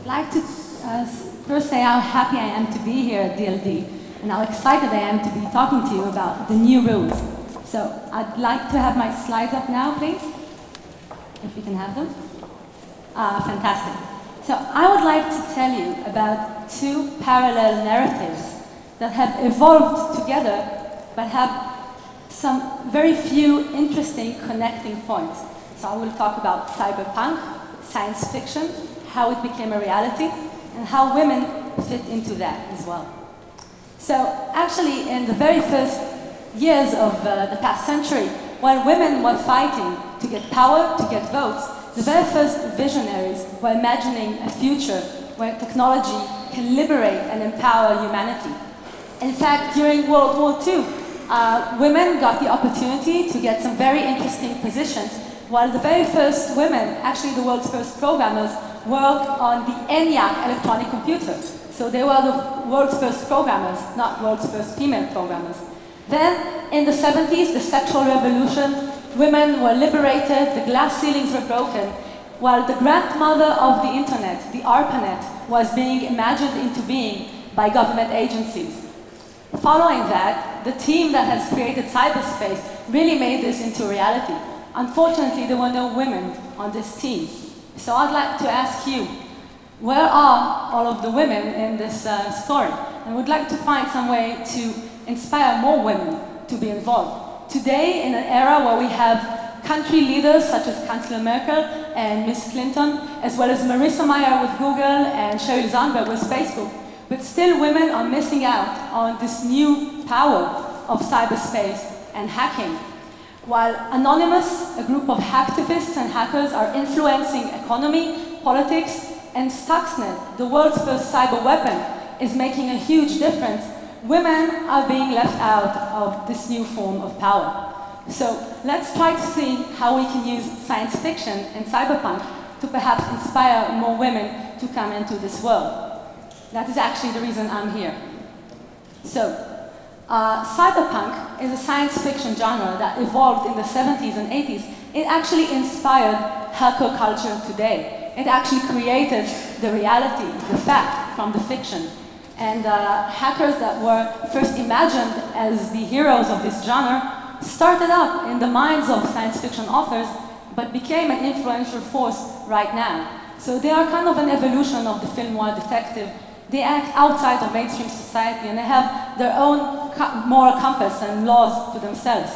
I'd like to first say how happy I am to be here at DLD and how excited I am to be talking to you about the new rules. So I'd like to have my slides up now, please, if you can have them. Fantastic. So I would like to tell you about two parallel narratives that have evolved together but have some very few interesting connecting points. So I will talk about cyberpunk, science fiction, how it became a reality, and how women fit into that as well. So actually, in the very first years of the past century, while women were fighting to get power, to get votes, the very first visionaries were imagining a future where technology can liberate and empower humanity. In fact, during World War II, women got the opportunity to get some very interesting positions, while the very first women, actually the world's first programmers, worked on the ENIAC electronic computer. So they were the world's first programmers, not world's first female programmers. Then, in the 70s, the sexual revolution, women were liberated, the glass ceilings were broken, while the grandmother of the internet, the ARPANET, was being imagined into being by government agencies. Following that, the team that has created cyberspace really made this into reality. Unfortunately, there were no women on this team. So I'd like to ask you, where are all of the women in this story? And would like to find some way to inspire more women to be involved. Today, in an era where we have country leaders such as Chancellor Merkel and Ms. Clinton, as well as Marissa Mayer with Google and Sheryl Sandberg with Facebook, but still women are missing out on this new power of cyberspace and hacking. While Anonymous, a group of hacktivists and hackers, are influencing economy, politics, and Stuxnet, the world's first cyber weapon, is making a huge difference, women are being left out of this new form of power. So let's try to see how we can use science fiction and cyberpunk to perhaps inspire more women to come into this world. That is actually the reason I'm here. So, cyberpunk is a science fiction genre that evolved in the 70s and 80s. It actually inspired hacker culture today. It actually created the reality, the fact, from the fiction. And hackers that were first imagined as the heroes of this genre started up in the minds of science fiction authors, but became an influential force right now. So they are kind of an evolution of the film noir detective. They act outside of mainstream society and they have their own moral compass and laws to themselves.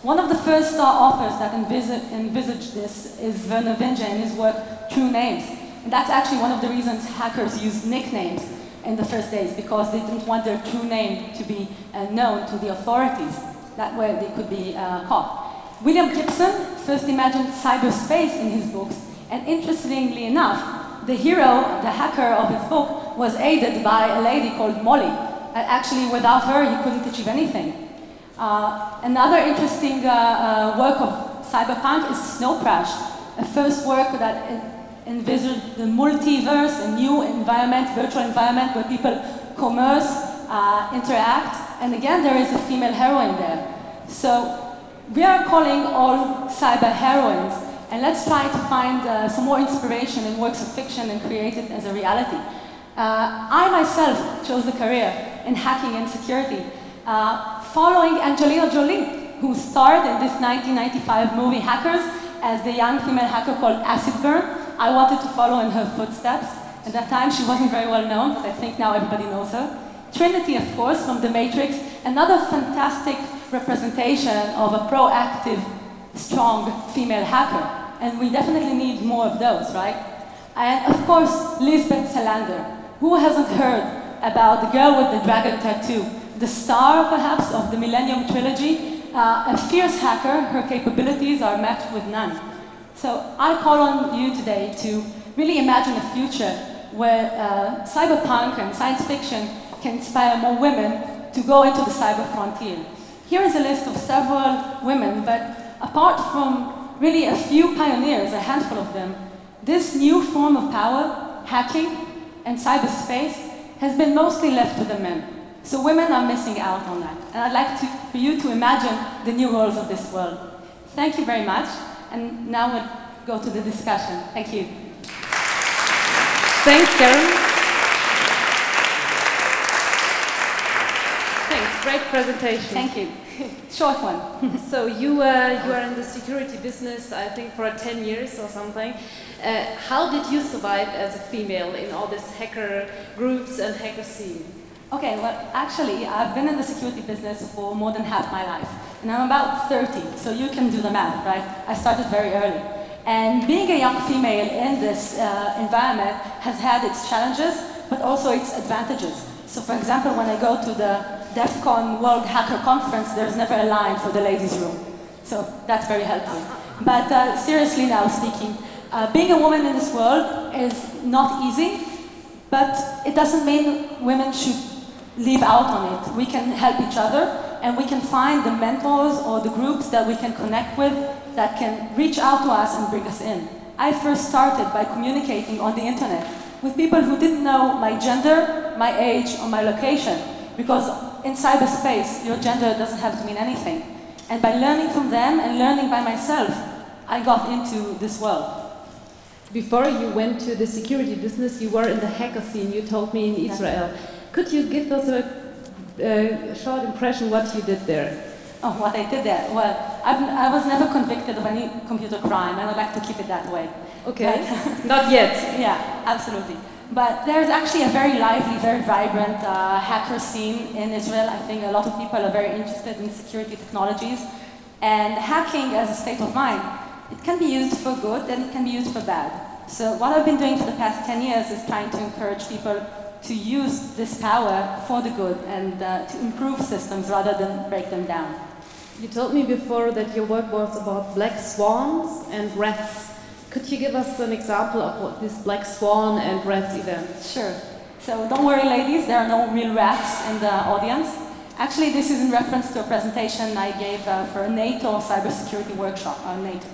One of the first authors that envisaged this is Vernor Vinge in his work True Names. And that's actually one of the reasons hackers use nicknames in the first days, because they didn't want their true name to be known to the authorities. That way they could be caught. William Gibson first imagined cyberspace in his books, and interestingly enough, the hero, the hacker of his book, was aided by a lady called Molly. Actually, without her, he couldn't achieve anything. Another interesting work of cyberpunk is Snow Crash, a first work that envisaged the multiverse, a new environment, virtual environment where people commerce, interact, and again, there is a female heroine there. So we are calling all cyber heroines, and let's try to find some more inspiration in works of fiction and create it as a reality. I myself chose a career in hacking and security, following Angelina Jolie, who starred in this 1995 movie Hackers as the young female hacker called Acid Burn. I wanted to follow in her footsteps. At that time, she wasn't very well known, but I think now everybody knows her. Trinity, of course, from The Matrix, another fantastic representation of a proactive, strong female hacker. And we definitely need more of those, right? And of course, Lisbeth Salander. Who hasn't heard about the girl with the dragon tattoo? The star, perhaps, of the Millennium Trilogy. A fierce hacker, her capabilities are matched with none. So I call on you today to really imagine a future where cyberpunk and science fiction can inspire more women to go into the cyber frontier. Here is a list of several women, but apart from really a few pioneers, a handful of them, this new form of power, hacking and cyberspace, has been mostly left to the men. So women are missing out on that. And I'd like for you to imagine the new roles of this world. Thank you very much. And now we'll go to the discussion. Thank you. Thanks, Karen. Thanks, great presentation. Thank you. Short one. So you are in the security business, I think, for 10 years or something. How did you survive as a female in all these hacker groups and hacker scene? Okay, well, actually, I've been in the security business for more than half my life. And I'm about 30, so you can do the math, right? I started very early. And being a young female in this environment has had its challenges, but also its advantages. So for example, when I go to the DEF CON World Hacker Conference, there's never a line for the ladies' room. So that's very helpful. But seriously now speaking, being a woman in this world is not easy, but it doesn't mean women should leave out on it. We can help each other, and we can find the mentors or the groups that we can connect with that can reach out to us and bring us in. I first started by communicating on the internet with people who didn't know my gender, my age, or my location, because in cyberspace, your gender doesn't have to mean anything. And by learning from them and learning by myself, I got into this world. Before you went to the security business, you were in the hacker scene, you told me, in Israel. Could you give us a short impression what you did there? Oh, what I did there? Well, I was never convicted of any computer crime, and I'd like to keep it that way. Okay, not yet. Yeah, absolutely. But there's actually a very lively, very vibrant hacker scene in Israel. I think a lot of people are very interested in security technologies. And hacking as a state of mind, it can be used for good and it can be used for bad. So what I've been doing for the past 10 years is trying to encourage people to use this power for the good and to improve systems rather than break them down. You told me before that your work was about black swans and rats. Could you give us an example of what this black swan and rats events? Sure. So don't worry, ladies, there are no real rats in the audience. Actually, this is in reference to a presentation I gave for a NATO cybersecurity workshop on NATO.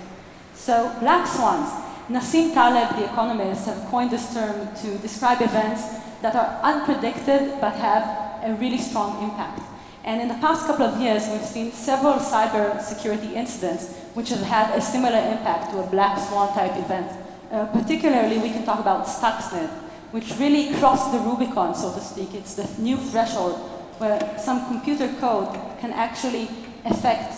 So, black swans. Nassim Taleb, the economist, have coined this term to describe events that are unpredicted but have a really strong impact. And in the past couple of years, we've seen several cyber security incidents which have had a similar impact to a black swan type event. Particularly, we can talk about Stuxnet, which really crossed the Rubicon, so to speak. It's the new threshold where some computer code can actually affect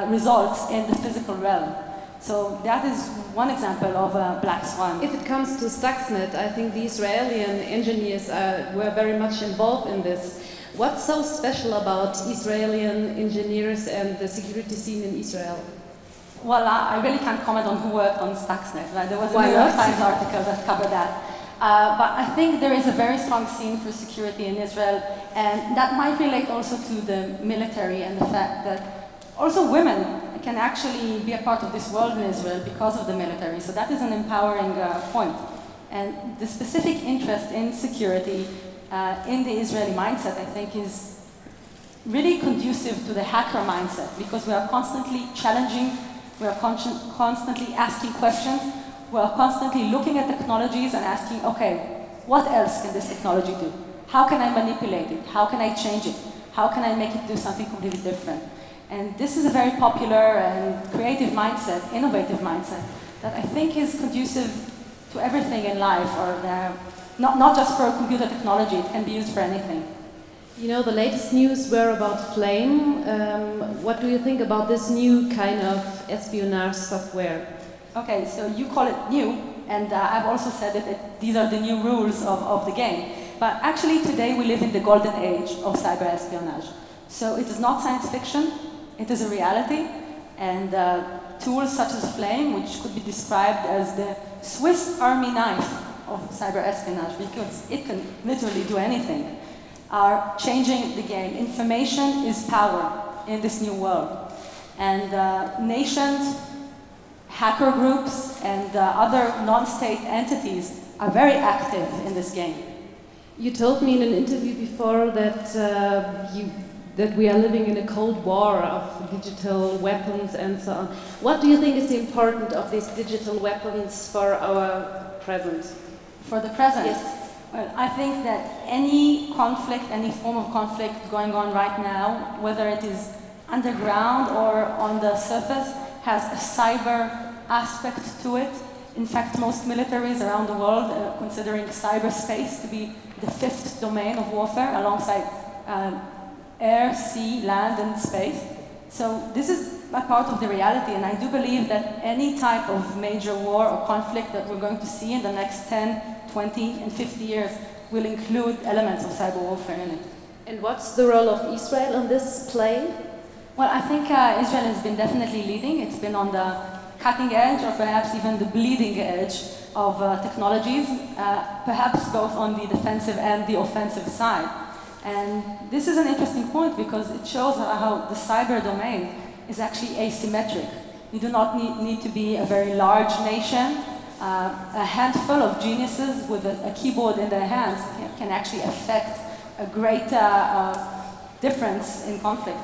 results in the physical realm. So that is one example of a black swan. If it comes to Stuxnet, I think the Israeli engineers were very much involved in this. What's so special about Israeli engineers and the security scene in Israel? Well, I really can't comment on who worked on Stuxnet. Right? There was a New York Times article that covered that. But I think there is a very strong scene for security in Israel, and that might relate also to the military and the fact that also women can actually be a part of this world in Israel because of the military. So that is an empowering point. And the specific interest in security in the Israeli mindset, I think, is really conducive to the hacker mindset because we are constantly challenging, we are constantly asking questions, we are constantly looking at technologies and asking, okay, what else can this technology do? How can I manipulate it? How can I change it? How can I make it do something completely different? And this is a very popular and creative mindset, innovative mindset, that I think is conducive to everything in life, or not just for computer technology, it can be used for anything. You know, the latest news were about Flame. What do you think about this new kind of espionage software? Okay, so you call it new, and I've also said that these are the new rules of the game. But actually today we live in the golden age of cyber espionage. So it is not science fiction, it is a reality, and tools such as Flame, which could be described as the Swiss Army knife of cyber espionage, because it can literally do anything, are changing the game. Information is power in this new world. And nations, hacker groups, and other non-state entities are very active in this game. You told me in an interview before that that we are living in a cold war of digital weapons and so on. What do you think is the importance of these digital weapons for our present? For the present? Yes. Well, I think that any conflict, any form of conflict going on right now, whether it is underground or on the surface, has a cyber aspect to it. In fact, most militaries around the world are considering cyberspace to be the fifth domain of warfare, alongside air, sea, land, and space. So this is a part of the reality, and I do believe that any type of major war or conflict that we're going to see in the next 10, 20, and 50 years will include elements of cyber warfare in it. And what's the role of Israel on this plane? Well, I think Israel has been definitely leading. It's been on the cutting edge, or perhaps even the bleeding edge of technologies, perhaps both on the defensive and the offensive side. And this is an interesting point because it shows how the cyber domain is actually asymmetric. You do not need to be a very large nation. A handful of geniuses with a keyboard in their hands can actually affect a great difference in conflict.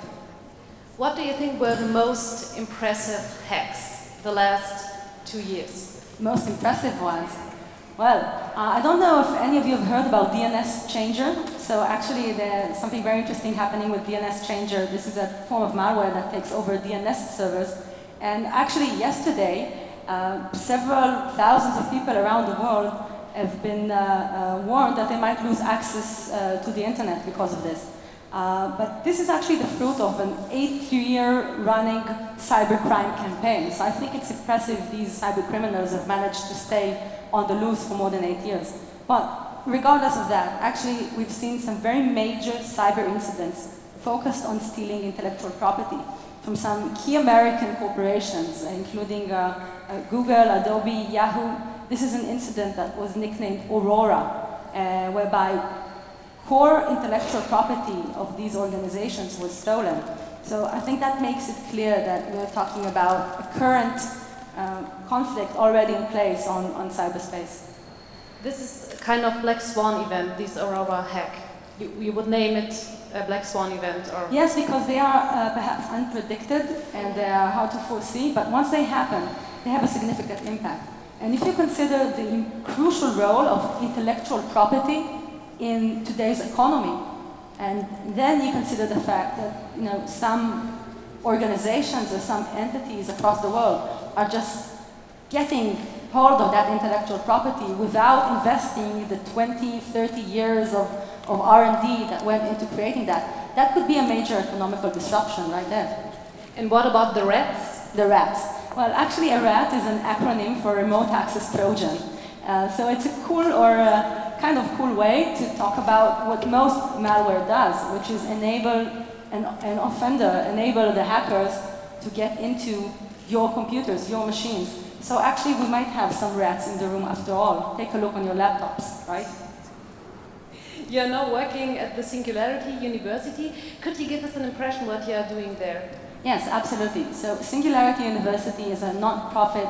What do you think were the most impressive hacks the last 2 years? Most impressive ones? Well, I don't know if any of you have heard about DNS Changer. So actually there's something very interesting happening with DNS Changer. This is a form of malware that takes over DNS servers. And actually yesterday, several thousands of people around the world have been warned that they might lose access to the internet because of this. But this is actually the fruit of an 8-year running cybercrime campaign. So I think it's impressive these cyber criminals have managed to stay on the loose for more than 8 years. But regardless of that, actually we've seen some very major cyber incidents focused on stealing intellectual property from some key American corporations, including Google, Adobe, Yahoo. This is an incident that was nicknamed Aurora, whereby core intellectual property of these organizations was stolen. So I think that makes it clear that we're talking about a current conflict already in place on cyberspace. This is a kind of black swan event, this Aurora hack. You would name it a black swan event? Or? Yes, because they are perhaps unpredicted and they are hard to foresee, but once they happen, they have a significant impact. And if you consider the crucial role of intellectual property in today's economy, and then you consider the fact that some organizations or some entities across the world are just getting hold of that intellectual property without investing the 20, 30 years of R&D that went into creating that, that could be a major economical disruption right there. And what about the rats? The rats. Well, actually a rat is an acronym for Remote Access Trojan. So it's a cool or kind of cool way to talk about what most malware does, which is enable an offender, enable the hackers to get into your computers, your machines. So actually we might have some rats in the room after all. Take a look on your laptops, right? You're now working at the Singularity University. Could you give us an impression what you are doing there? Yes, absolutely. So Singularity University is a non-profit,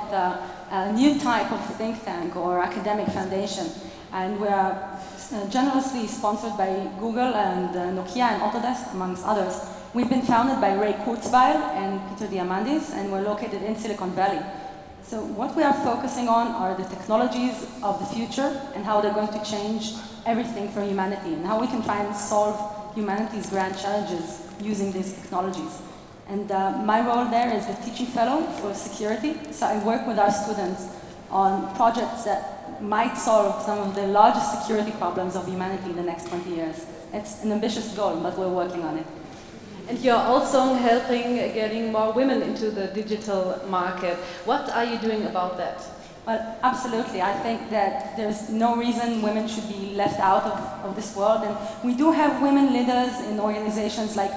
new type of think tank or academic foundation. And we are generously sponsored by Google and Nokia and Autodesk, amongst others. We've been founded by Ray Kurzweil and Peter Diamandis, and we're located in Silicon Valley. So what we are focusing on are the technologies of the future and how they're going to change everything for humanity and how we can try and solve humanity's grand challenges using these technologies. And my role there is the teaching fellow for security. So I work with our students on projects that might solve some of the largest security problems of humanity in the next 20 years. It's an ambitious goal, but we're working on it. And you're also helping getting more women into the digital market. What are you doing about that? Well, absolutely. I think that there's no reason women should be left out of this world. And we do have women leaders in organizations like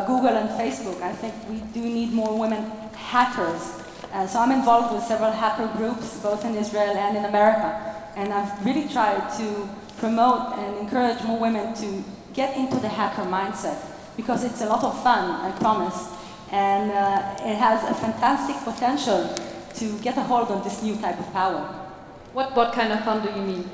Google and Facebook. I think we do need more women hackers. So I'm involved with several hacker groups, both in Israel and in America. And I've really tried to promote and encourage more women to get into the hacker mindset, because it's a lot of fun, I promise. And it has a fantastic potential to get a hold on this new type of power. What kind of fun do you mean?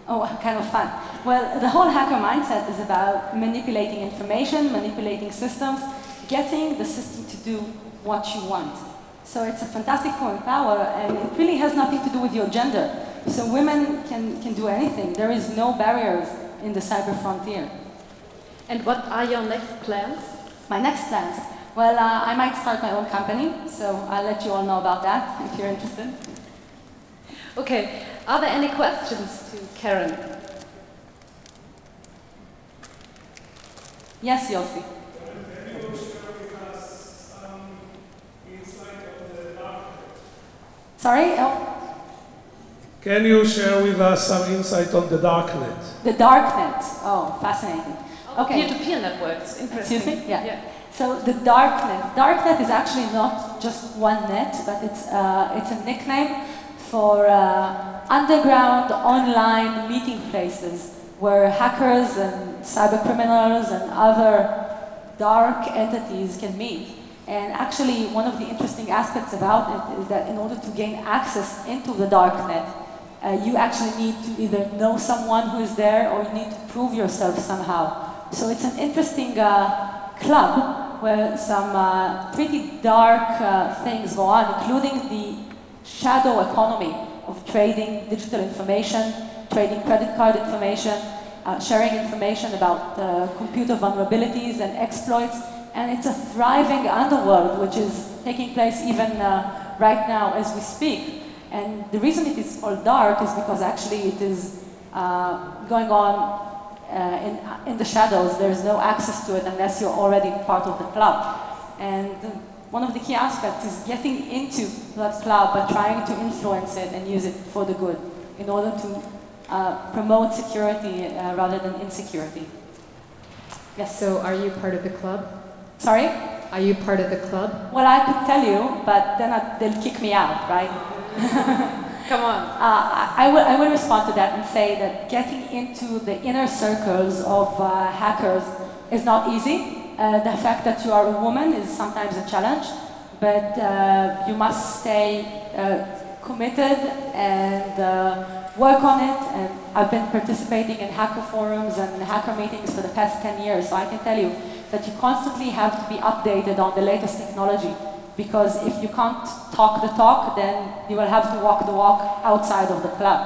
Oh, kind of fun. Well, the whole hacker mindset is about manipulating information, manipulating systems, getting the system to do what you want. So it's a fantastic form of power, and it really has nothing to do with your gender. So women can do anything. There is no barriers in the cyber frontier. And what are your next plans? My next plans? Well, I might start my own company, so I'll let you all know about that if you're interested. Okay, are there any questions to Karen? Yes, Yossi. Sorry? Oh. Can you share with us some insight on the darknet? The darknet. Oh, fascinating. Okay. Peer-to-peer networks. Interesting. Excuse me? Yeah. So the darknet. Darknet is actually not just one net, but it's a nickname for underground online meeting places where hackers and cyber criminals and other dark entities can meet. And actually, one of the interesting aspects about it is that in order to gain access into the darknet, you actually need to either know someone who is there or you need to prove yourself somehow. So it's an interesting club where some pretty dark things go on, including the shadow economy of trading digital information, trading credit card information, sharing information about computer vulnerabilities and exploits. And it's a thriving underworld which is taking place even right now as we speak. And the reason it is called dark is because actually it is going on in the shadows. There's no access to it unless you're already part of the club. And one of the key aspects is getting into that club by trying to influence it and use it for the good in order to promote security rather than insecurity. Yes. So are you part of the club? Sorry? Are you part of the club? Well, I could tell you, but then they'll kick me out, right? Come on. I will respond to that and say that getting into the inner circles of hackers is not easy. The fact that you are a woman is sometimes a challenge, but you must stay committed and work on it. And I've been participating in hacker forums and hacker meetings for the past 10 years, so I can tell you that you constantly have to be updated on the latest technology, because if you can't talk the talk, then you will have to walk the walk outside of the club.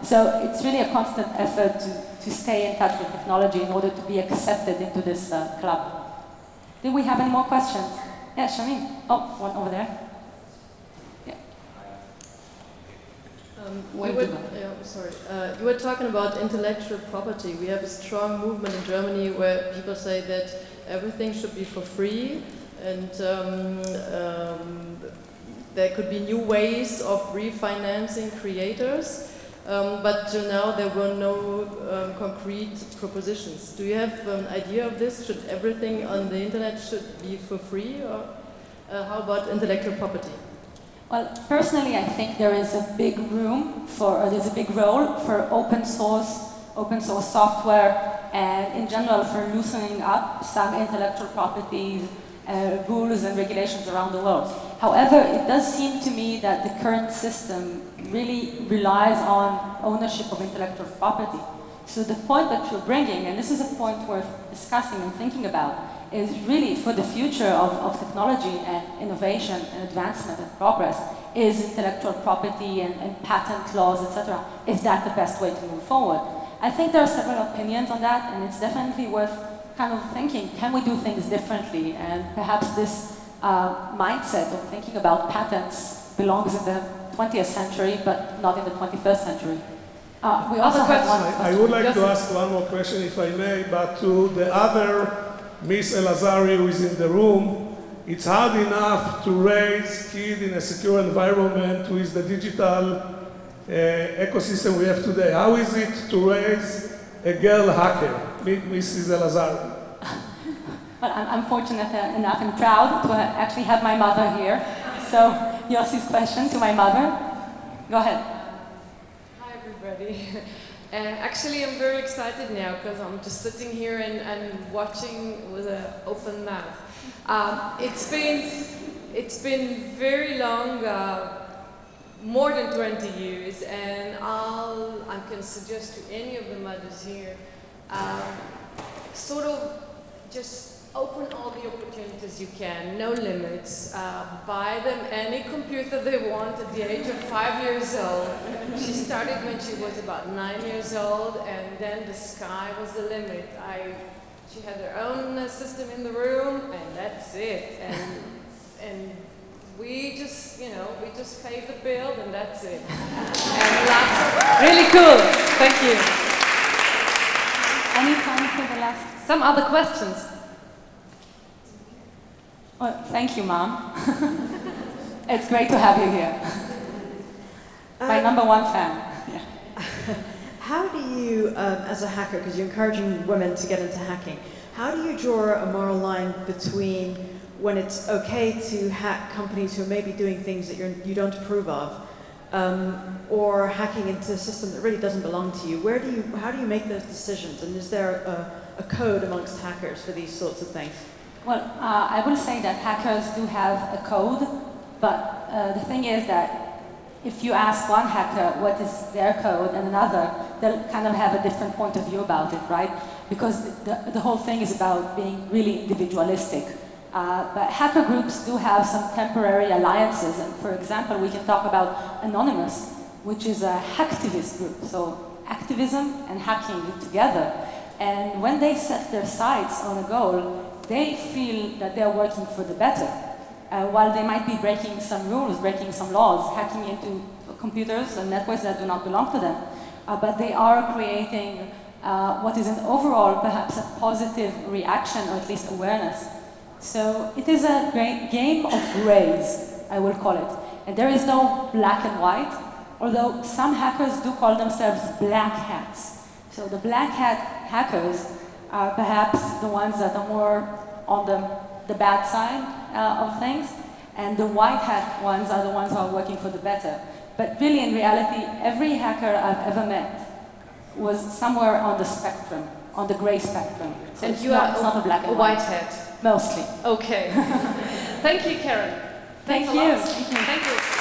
So it's really a constant effort to stay in touch with technology in order to be accepted into this club. Do we have any more questions? Yeah, Shamim. Oh, one over there. Yeah. You were talking about intellectual property. We have a strong movement in Germany where people say that everything should be for free, and there could be new ways of refinancing creators. But till now there were no concrete propositions. Do you have an idea of this? Should everything on the internet should be for free, or how about intellectual property? Well, personally, I think there is a big room for, or there's a big role for open source software, and in general for loosening up some intellectual property rules and regulations around the world. However, it does seem to me that the current system really relies on ownership of intellectual property. So the point that you're bringing, and this is a point worth discussing and thinking about, is really for the future of technology and innovation and advancement and progress, is intellectual property and patent laws, etc. Is that the best way to move forward? I think there are several opinions on that, and it's definitely worth kind of thinking, can we do things differently? And perhaps this mindset of thinking about patents belongs in the 20th century, but not in the 21st century. We also have one question. I would like to ask one more question, if I may, but to the other Miss Elazari who is in the room, it's hard enough to raise kids in a secure environment with the digital ecosystem we have today. How is it to raise a girl hacker, Mrs. Elazari? Well, I'm fortunate enough and proud to actually have my mother here. So, Yossi's question to my mother. Go ahead. Hi, everybody. Actually, I'm very excited now because I'm just sitting here and watching with an open mouth. It's been very long, more than 20 years, and I can suggest to any of the mothers here, sort of just open all the opportunities you can, no limits. Buy them any computer they want at the age of 5 years old. She started when she was about 9 years old, and then the sky was the limit. She had her own system in the room, and that's it. And we just, we just paid the bill, and that's it. Cool. Thank you. Any time for the last? Some other questions? Well, thank you, Mom. It's great to have you here. My #1 fan. Yeah. How do you, as a hacker, because you're encouraging women to get into hacking, how do you draw a moral line between when it's okay to hack companies who are maybe doing things that you don't approve of, or hacking into a system that really doesn't belong to you? How do you make those decisions? And is there a code amongst hackers for these sorts of things? Well, I will say that hackers do have a code, but the thing is that if you ask one hacker what is their code and another, they'll kind of have a different point of view about it, right? Because the whole thing is about being really individualistic. But hacker groups do have some temporary alliances, and for example, we can talk about Anonymous, which is a hacktivist group, so activism and hacking together. And when they set their sights on a goal, they feel that they're working for the better. While they might be breaking some rules, breaking some laws, hacking into computers and networks that do not belong to them, but they are creating what is an overall, perhaps a positive reaction, or at least awareness. So it is a great game of grays, I will call it. And there is no black and white, although some hackers do call themselves black hats. So the black hat hackers are perhaps the ones that are more on the bad side of things, and the white hat ones are the ones who are working for the better. But really, in reality, every hacker I've ever met was somewhere on the spectrum, on the gray spectrum. So And it's you not, are it's not a black a and white white. hat? Mostly. Okay. Thank you, Karen. Thank Thanks a you. lot. Thank you. Thank you.